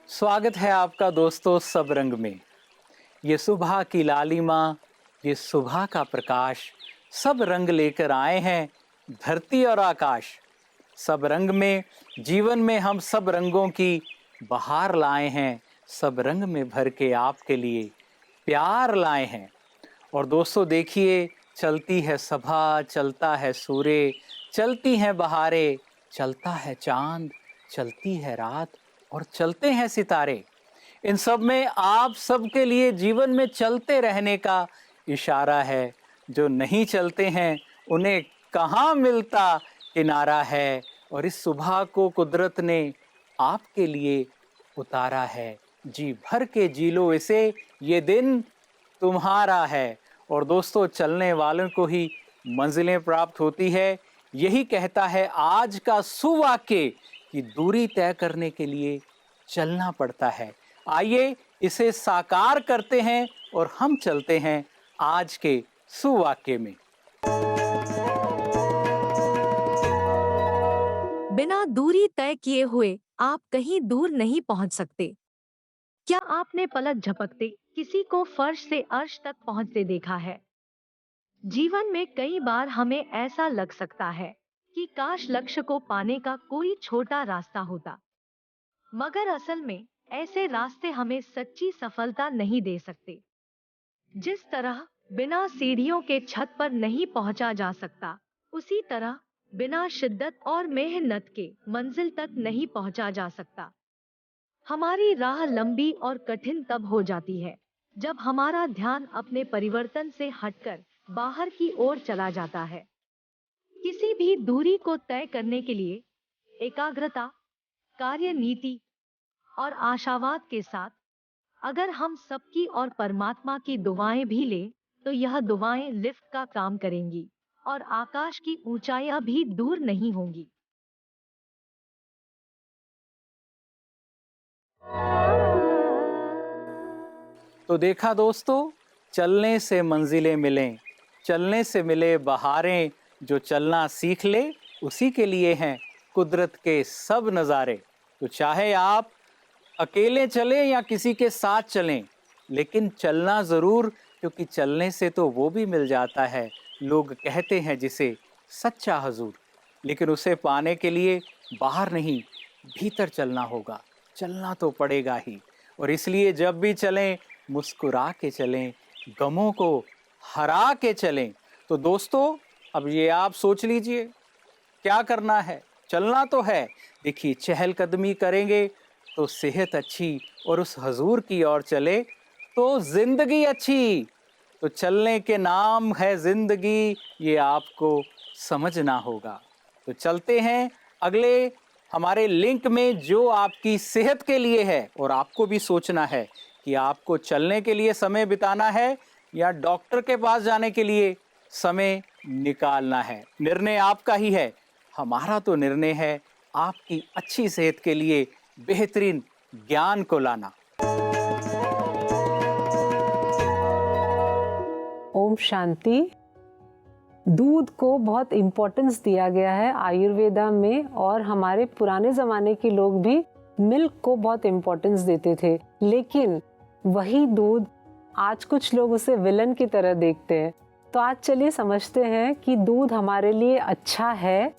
स्वागत है आपका दोस्तों सब रंग में। ये सुबह की लालिमा, ये सुबह का प्रकाश, सब रंग लेकर आए हैं धरती और आकाश। सब रंग में जीवन में हम सब रंगों की बहार लाए हैं, सब रंग में भर के आपके लिए प्यार लाए हैं। और दोस्तों देखिए, चलती है सभा, चलता है सूर्य, चलती हैं बहारें, चलता है चांद, चलती है रात और चलते हैं सितारे। इन सब में आप सबके लिए जीवन में चलते रहने का इशारा है। जो नहीं चलते हैं उन्हें कहाँ मिलता किनारा है। और इस सुबह को कुदरत ने आपके लिए उतारा है। जी भर के जी लो इसे, ये दिन तुम्हारा है। और दोस्तों, चलने वालों को ही मंजिलें प्राप्त होती है, यही कहता है आज का सुवाक्य कि दूरी तय करने के लिए चलना पड़ता है। आइए इसे साकार करते हैं और हम चलते हैं आज के सुवाक्य में। बिना दूरी तय किए हुए आप कहीं दूर नहीं पहुंच सकते। क्या आपने पलक झपकते किसी को फर्श से अर्श तक पहुंचते देखा है? जीवन में कई बार हमें ऐसा लग सकता है कि काश लक्ष्य को पाने का कोई छोटा रास्ता होता, मगर असल में ऐसे रास्ते हमें सच्ची सफलता नहीं दे सकते। जिस तरह बिना सीढ़ियों के छत पर नहीं पहुंचा जा सकता, उसी तरह बिना शिद्दत और मेहनत के मंजिल तक नहीं पहुंचा जा सकता। हमारी राह लंबी और कठिन तब हो जाती है जब हमारा ध्यान अपने परिवर्तन से हटकर बाहर की ओर चला जाता है। किसी भी दूरी को तय करने के लिए एकाग्रता, कार्यनीति और आशावाद के साथ अगर हम सबकी और परमात्मा की दुआएं भी लें, तो यह दुआएं लिफ्ट का काम करेंगी और आकाश की ऊंचाइयां भी दूर नहीं होंगी। तो देखा दोस्तों, चलने से मंजिलें मिलें, चलने से मिले बहारें। जो चलना सीख ले उसी के लिए हैं कुदरत के सब नज़ारे। तो चाहे आप अकेले चलें या किसी के साथ चलें, लेकिन चलना ज़रूर, क्योंकि चलने से तो वो भी मिल जाता है, लोग कहते हैं जिसे सच्चा हुजूर। लेकिन उसे पाने के लिए बाहर नहीं, भीतर चलना होगा, चलना तो पड़ेगा ही। और इसलिए जब भी चलें मुस्कुरा के चलें, गमों को हरा के चलें। तो दोस्तों, अब ये आप सोच लीजिए क्या करना है। चलना तो है, देखिए चहलकदमी करेंगे तो सेहत अच्छी, और उस हजूर की ओर चले तो जिंदगी अच्छी। तो चलने के नाम है जिंदगी, ये आपको समझना होगा। तो चलते हैं अगले हमारे लिंक में, जो आपकी सेहत के लिए है। और आपको भी सोचना है कि आपको चलने के लिए समय बिताना है या डॉक्टर के पास जाने के लिए समय निकालना है। निर्णय आपका ही है। हमारा तो निर्णय है आपकी अच्छी सेहत के लिए बेहतरीन ज्ञान को लाना। ओम शांति। दूध को बहुत इम्पोर्टेंस दिया गया है आयुर्वेदा में, और हमारे पुराने ज़माने के लोग भी मिल्क को बहुत इम्पोर्टेंस देते थे। लेकिन वही दूध आज कुछ लोग उसे विलन की तरह देखते हैं। तो आज चलिए समझते हैं कि दूध हमारे लिए अच्छा है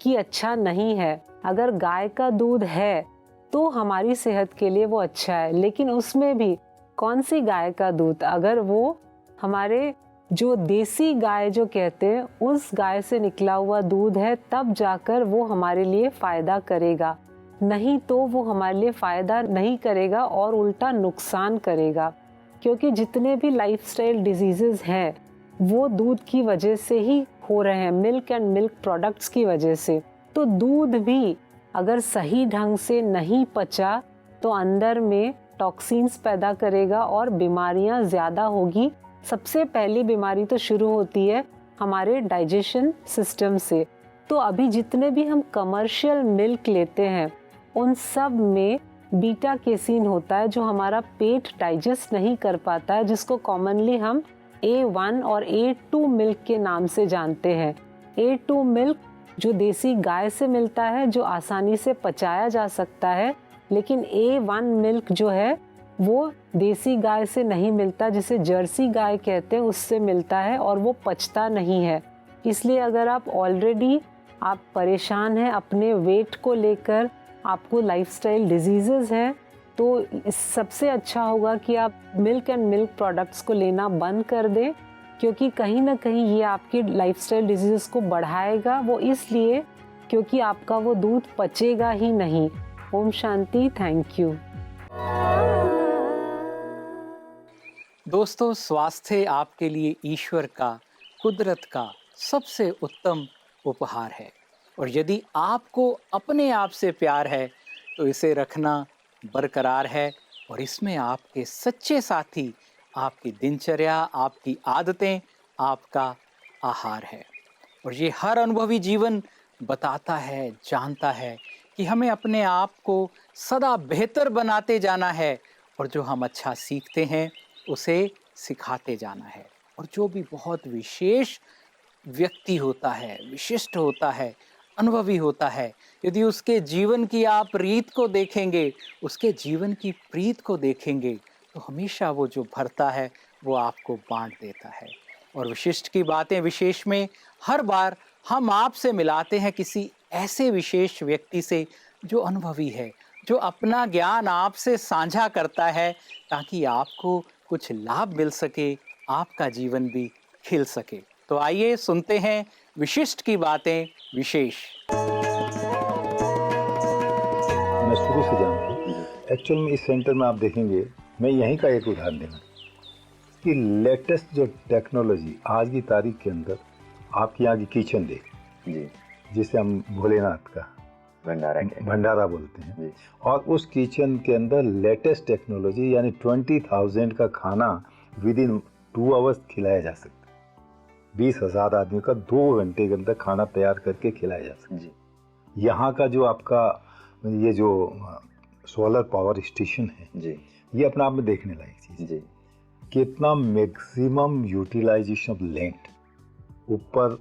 कि अच्छा नहीं है। अगर गाय का दूध है तो हमारी सेहत के लिए वो अच्छा है, लेकिन उसमें भी कौन सी गाय का दूध? अगर वो हमारे जो देसी गाय जो कहते हैं उस गाय से निकला हुआ दूध है, तब जाकर वो हमारे लिए फ़ायदा करेगा, नहीं तो वो हमारे लिए फ़ायदा नहीं करेगा और उल्टा नुकसान करेगा। क्योंकि जितने भी लाइफस्टाइल डिजीज़ेज़ हैं वो दूध की वजह से ही हो रहे हैं, मिल्क एंड मिल्क प्रोडक्ट्स की वजह से। तो दूध भी अगर सही ढंग से नहीं पचा तो अंदर में टॉक्सिन्स पैदा करेगा और बीमारियां ज़्यादा होगी। सबसे पहली बीमारी तो शुरू होती है हमारे डाइजेशन सिस्टम से। तो अभी जितने भी हम कमर्शियल मिल्क लेते हैं उन सब में बीटा केसीन होता है, जो हमारा पेट डाइजेस्ट नहीं कर पाता है, जिसको कॉमनली हम A1 और A2 मिल्क के नाम से जानते हैं। A2 मिल्क जो देसी गाय से मिलता है, जो आसानी से पचाया जा सकता है, लेकिन A1 मिल्क जो है वो देसी गाय से नहीं मिलता, जिसे जर्सी गाय कहते हैं, उससे मिलता है और वो पचता नहीं है। इसलिए अगर आप ऑलरेडी आप परेशान हैं अपने वेट को लेकर, आपको लाइफस्टाइल डिजीजेस हैं, तो सबसे अच्छा होगा कि आप मिल्क एंड मिल्क प्रोडक्ट्स को लेना बंद कर दें, क्योंकि कहीं ना कहीं ये आपकी लाइफस्टाइल डिजीजेस को बढ़ाएगा। वो इसलिए क्योंकि आपका वो दूध पचेगा ही नहीं। ओम शांति। Thank you. दोस्तों, स्वास्थ्य आपके लिए ईश्वर का, कुदरत का सबसे उत्तम उपहार है, और यदि आपको अपने आप से प्यार है तो इसे रखना बरकरार है, और इसमें आपके सच्चे साथी आपकी दिनचर्या, आपकी आदतें, आपका आहार है। और ये हर अनुभवी जीवन बताता है, जानता है कि हमें अपने आप को सदा बेहतर बनाते जाना है, और जो हम अच्छा सीखते हैं उसे सिखाते जाना है। और जो भी बहुत विशेष व्यक्ति होता है, विशिष्ट होता है, अनुभवी होता है, यदि उसके जीवन की आप रीत को देखेंगे, उसके जीवन की प्रीत को देखेंगे, तो हमेशा वो जो भरता है वो आपको बांट देता है। और विशिष्ट की बातें विशेष में हर बार हम आपसे मिलाते हैं किसी ऐसे विशेष व्यक्ति से जो अनुभवी है, जो अपना ज्ञान आपसे साझा करता है, ताकि आपको कुछ लाभ मिल सके, आपका जीवन भी खिल सके। तो आइए सुनते हैं विशिष्ट की बातें विशेष। मैं शुरू से जानता हूँ। एक्चुअल में इस सेंटर में आप देखेंगे, मैं यहीं का एक उदाहरण देना कि लेटेस्ट जो टेक्नोलॉजी आज की तारीख के अंदर आपके यहाँ की किचन देख जी, जिसे हम भोलेनाथ का भंडारा बोलते हैं जी। और उस किचन के अंदर लेटेस्ट टेक्नोलॉजी यानी 20,000 का खाना विद इन 2 आवर्स खिलाया जा सकता है। 20,000 आदमी का 2 घंटे के अंदर खाना तैयार करके खिलाया जा सकता है जी। यहाँ का जो आपका ये जो सोलर पावर स्टेशन है जी ये अपने आप में देखने लायक चीज़ जी कितना मैक्सिमम यूटिलाइजेशन ऑफ लैंड। ऊपर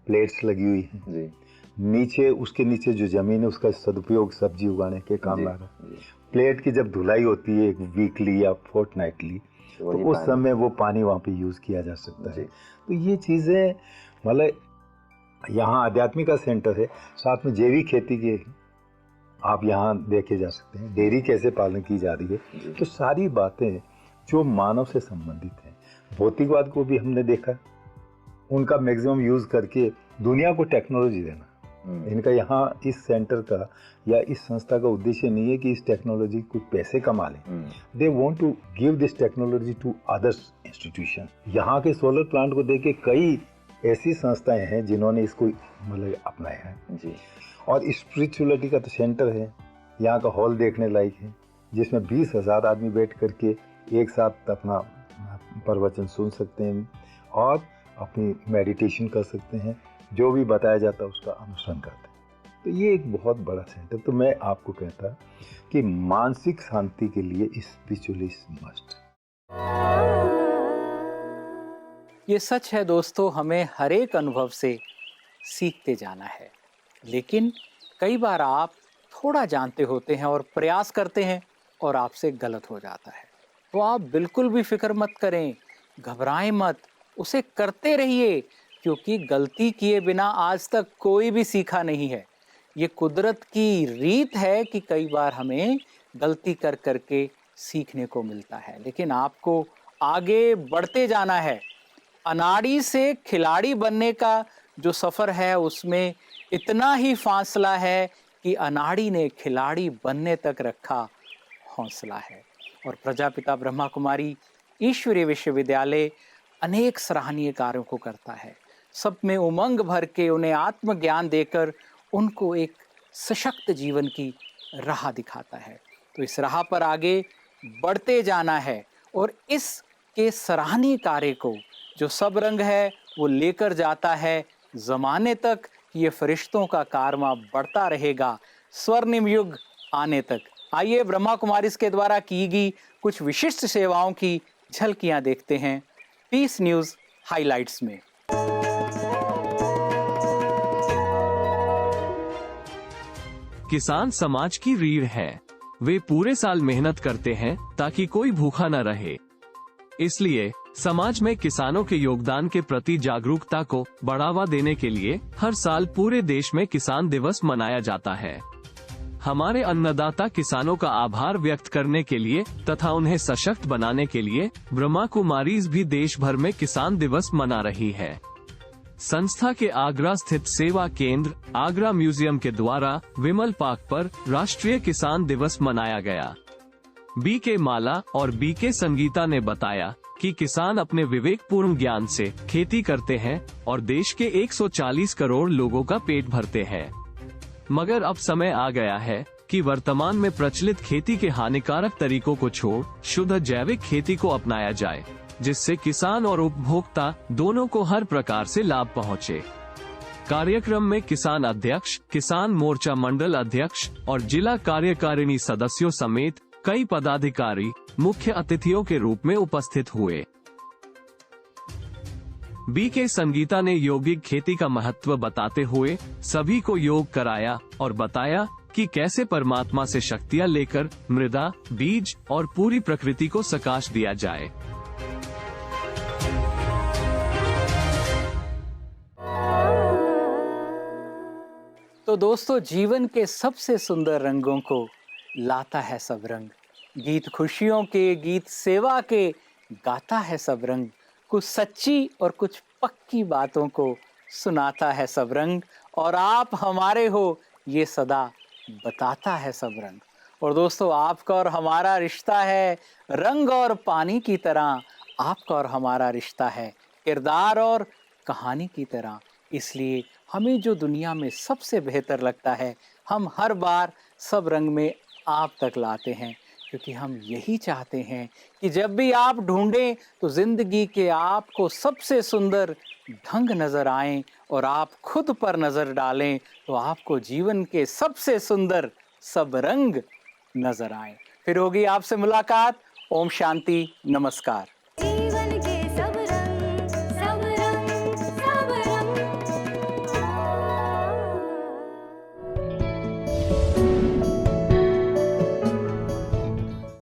प्लेट्स लगी हुई हैं, जी नीचे उसके नीचे जो जमीन है उसका सदुपयोग सब्जी उगाने के काम ला रहा है। प्लेट की जब धुलाई होती है वीकली या फोर्टनाइटली तो उस समय वो पानी वहाँ पे यूज़ किया जा सकता है। तो ये चीज़ें मतलब यहाँ आध्यात्मिक का सेंटर है, साथ में जैविक खेती के आप यहाँ देखे जा सकते हैं, डेयरी कैसे पालन की जा रही है। तो सारी बातें जो मानव से संबंधित हैं। भौतिकवाद को भी हमने देखा, उनका मैक्सिमम यूज़ करके दुनिया को टेक्नोलॉजी देना। इनका यहाँ इस सेंटर का या इस संस्था का उद्देश्य नहीं है कि इस टेक्नोलॉजी को पैसे कमा लें। They want to give this technology to others institution. यहाँ के सोलर प्लांट को देख के कई ऐसी संस्थाएं हैं जिन्होंने इसको मतलब अपनाया है जी। और स्पिरिचुअलिटी का तो सेंटर है। यहाँ का हॉल देखने लायक है जिसमें 20,000 आदमी बैठ करके एक साथ अपना प्रवचन सुन सकते हैं और अपनी मेडिटेशन कर सकते हैं, जो भी बताया जाता है उसका अनुसरण करते हैं। तो ये एक बहुत बड़ा सेंटर। तो मैं आपको कहता कि मानसिक शांति के लिए स्पिरिचुअलिस्ट मस्ट। ये सच है दोस्तों, हमें हर एक अनुभव से सीखते जाना है, लेकिन कई बार आप थोड़ा जानते होते हैं और प्रयास करते हैं और आपसे गलत हो जाता है। तो आप बिल्कुल भी फिक्र मत करें, घबराएं मत, उसे करते रहिए, क्योंकि गलती किए बिना आज तक कोई भी सीखा नहीं है। ये कुदरत की रीत है कि कई बार हमें गलती कर करके सीखने को मिलता है, लेकिन आपको आगे बढ़ते जाना है। अनाड़ी से खिलाड़ी बनने का जो सफ़र है उसमें इतना ही फासला है कि अनाड़ी ने खिलाड़ी बनने तक रखा हौसला है। और प्रजापिता ब्रह्मा कुमारी ईश्वरीय विश्वविद्यालय अनेक सराहनीय कार्यों को करता है, सब में उमंग भर के उन्हें आत्मज्ञान देकर उनको एक सशक्त जीवन की राह दिखाता है। तो इस राह पर आगे बढ़ते जाना है और इसके सराहनीय कार्य को जो सब रंग है वो लेकर जाता है ज़माने तक। ये फरिश्तों का कारवां बढ़ता रहेगा स्वर्णिम युग आने तक। आइए ब्रह्मा कुमारी के द्वारा की गई कुछ विशिष्ट सेवाओं की झलकियां देखते हैं पीस न्यूज़ हाइलाइट्स में। किसान समाज की रीढ़ है। वे पूरे साल मेहनत करते हैं ताकि कोई भूखा न रहे। इसलिए समाज में किसानों के योगदान के प्रति जागरूकता को बढ़ावा देने के लिए हर साल पूरे देश में किसान दिवस मनाया जाता है। हमारे अन्नदाता किसानों का आभार व्यक्त करने के लिए तथा उन्हें सशक्त बनाने के लिए ब्रह्मा कुमारीज भी देश भर में किसान दिवस मना रही है। संस्था के आगरा स्थित सेवा केंद्र आगरा म्यूजियम के द्वारा विमल पार्क पर राष्ट्रीय किसान दिवस मनाया गया। बी.के. माला और बी.के. संगीता ने बताया कि किसान अपने विवेकपूर्ण ज्ञान से खेती करते हैं और देश के 140 करोड़ लोगों का पेट भरते हैं। मगर अब समय आ गया है कि वर्तमान में प्रचलित खेती के हानिकारक तरीकों को छोड़ शुद्ध जैविक खेती को अपनाया जाए, जिससे किसान और उपभोक्ता दोनों को हर प्रकार से लाभ पहुंचे। कार्यक्रम में किसान अध्यक्ष, किसान मोर्चा मंडल अध्यक्ष और जिला कार्यकारिणी सदस्यों समेत कई पदाधिकारी मुख्य अतिथियों के रूप में उपस्थित हुए। बी.के. संगीता ने यौगिक खेती का महत्व बताते हुए सभी को योग कराया और बताया कि कैसे परमात्मा से शक्तियां लेकर मृदा, बीज और पूरी प्रकृति को सकाश दिया जाए। तो दोस्तों, जीवन के सबसे सुंदर रंगों को लाता है सब रंग। गीत खुशियों के, गीत सेवा के गाता है सब रंग। कुछ सच्ची और कुछ पक्की बातों को सुनाता है सब रंग। और आप हमारे हो ये सदा बताता है सब रंग। और दोस्तों, आपका और हमारा रिश्ता है रंग और पानी की तरह। आपका और हमारा रिश्ता है किरदार और कहानी की तरह। इसलिए हमें जो दुनिया में सबसे बेहतर लगता है, हम हर बार सब रंग में आप तक लाते हैं, क्योंकि हम यही चाहते हैं कि जब भी आप ढूंढें तो जिंदगी के आपको सबसे सुंदर ढंग नजर आए, और आप खुद पर नजर डालें तो आपको जीवन के सबसे सुंदर सब रंग नजर आए। फिर होगी आपसे मुलाकात। ओम शांति, नमस्कार।